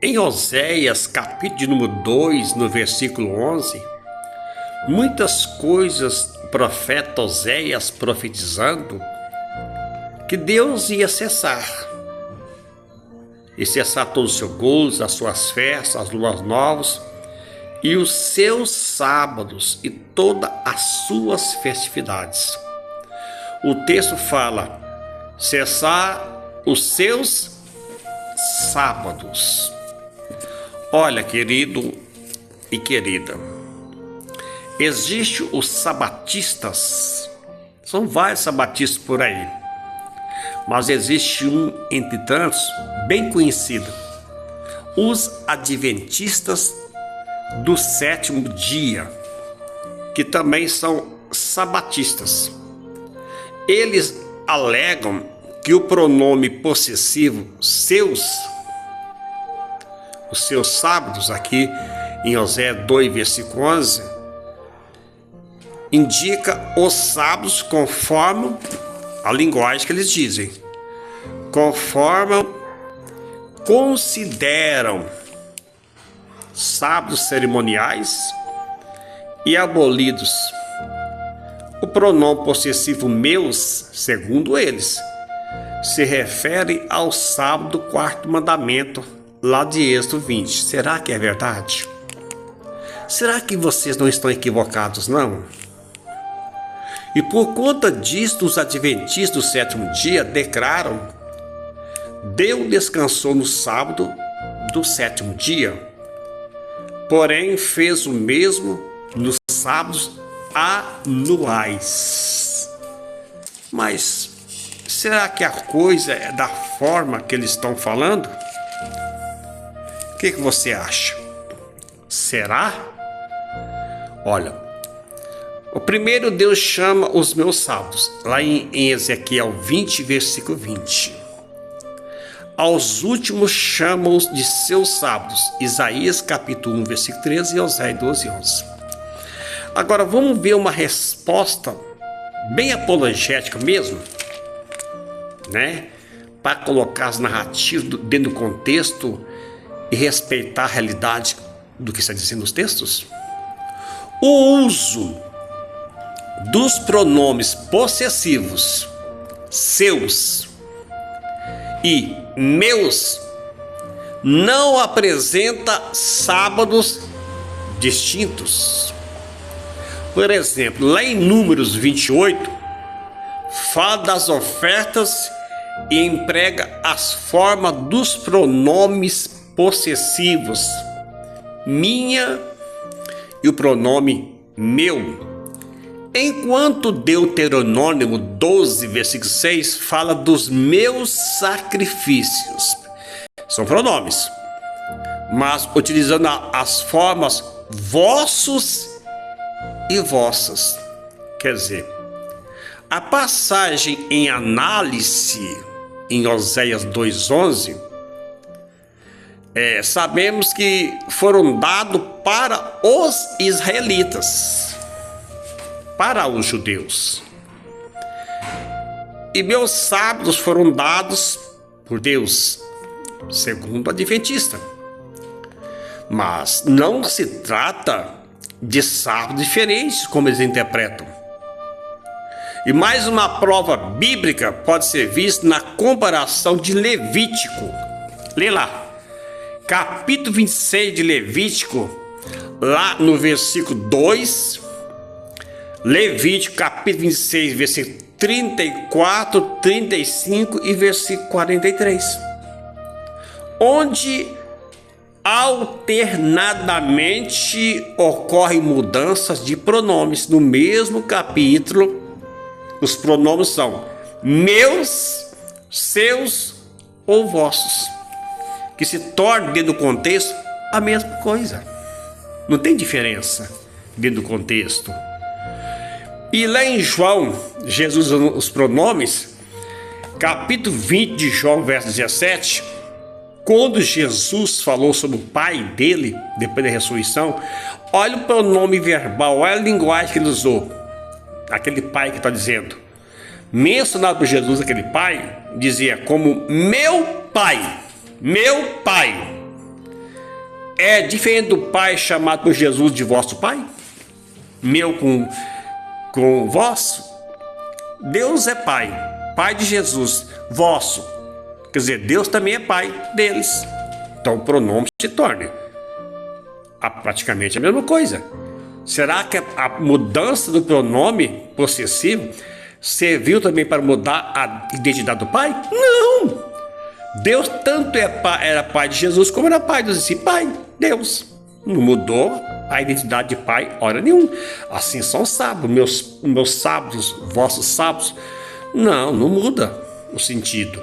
Em Oséias, capítulo de número 2, no versículo 11, muitas coisas o profeta Oséias profetizando que Deus ia cessar. E cessar todo o seu gozo, as suas festas, as luas novas e os seus sábados e todas as suas festividades. O texto fala, cessar os seus sábados. Olha, querido e querida, existem os sabatistas, são vários sabatistas por aí, mas existe um entre tantos, bem conhecido, os adventistas do sétimo dia, que também são sabatistas. Eles alegam que o pronome possessivo os seus sábados, aqui em Oséias 2, versículo 11, indica os sábados conforme a linguagem que eles dizem, conforme consideram sábados cerimoniais e abolidos. O pronome possessivo meus, segundo eles, se refere ao sábado do quarto mandamento, lá de Êxodo 20. Será que é verdade? Será que vocês não estão equivocados, não? E por conta disso, os adventistas do sétimo dia declaram: Deus descansou no sábado do sétimo dia, porém fez o mesmo nos sábados anuais. Mas será que a coisa é da forma que eles estão falando? O que você acha? Será? Olha, o primeiro Deus chama os meus sábados, lá em Ezequiel 20, versículo 20. Aos últimos chama-os de seus sábados, Isaías capítulo 1, versículo 13 e Oséias 12, 11. Agora vamos ver uma resposta bem apologética mesmo, né? Para colocar as narrativas dentro do contexto e respeitar a realidade do que está dizendo os textos. O uso dos pronomes possessivos seus e meus não apresenta sábados distintos. Por exemplo, lá em Números 28, fala das ofertas e emprega as formas dos pronomes possessivos, minha e o pronome meu. Enquanto Deuteronômio 12, versículo 6 fala dos meus sacrifícios. São pronomes, mas utilizando as formas vossos e vossas. Quer dizer, a passagem em análise em Oséias 2:11, sabemos que foram dados para os israelitas, para os judeus. E meus sábados foram dados por Deus, segundo o adventista. Mas não se trata de sábados diferentes, como eles interpretam. E mais uma prova bíblica pode ser vista na comparação de Levítico. Lê lá. Capítulo 26 de Levítico, lá no versículo 2, Levítico capítulo 26, versículo 34, 35 e versículo 43, onde alternadamente ocorrem mudanças de pronomes. No mesmo capítulo, os pronomes são meus, seus ou vossos, que se torna dentro do contexto a mesma coisa. Não tem diferença dentro do contexto. E lá em João, Jesus usa os pronomes, capítulo 20 de João, verso 17, quando Jesus falou sobre o Pai dele, depois da ressurreição, olha o pronome verbal, olha a linguagem que ele usou. Aquele Pai que está dizendo, mencionado por Jesus, aquele Pai, dizia como meu Pai. Meu Pai. É diferente do Pai chamado por Jesus de vosso Pai? Meu com vosso? Deus é Pai, Pai de Jesus, vosso. Quer dizer, Deus também é Pai deles. Então o pronome se torna praticamente a mesma coisa. Será que a mudança do pronome possessivo serviu também para mudar a identidade do Pai? Não! Deus tanto era Pai de Jesus como era Pai dos discípulos. Pai, Deus. Não mudou a identidade de Pai hora nenhuma. Assim são os sábados, meus sábados, vossos sábados. Não muda o sentido.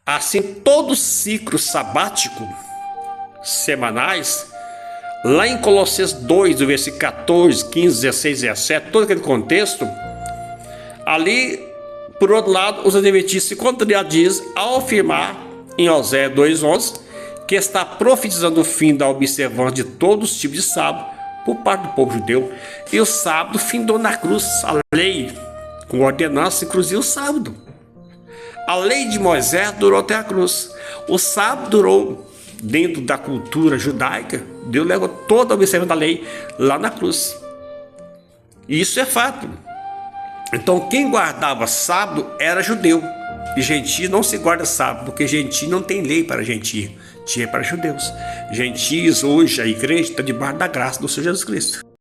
Assim, todo ciclo sabático semanais, lá em Colossenses 2, do versículo 14, 15, 16, 17, todo aquele contexto, ali, por outro lado, os adventistas se contradizem ao afirmar em Oséias 2:11 que está profetizando o fim da observância de todos os tipos de sábado por parte do povo judeu. E o sábado findou na cruz. A lei, com ordenança, inclusive o sábado. A lei de Moisés durou até a cruz. O sábado durou dentro da cultura judaica. Deus levou toda a observância da lei lá na cruz. E isso é fato. Então quem guardava sábado era judeu. E gentio não se guarda sábado, porque gentio não tem lei para gentio. Tinha para judeus. Gentios, hoje a igreja está debaixo da graça do Senhor Jesus Cristo.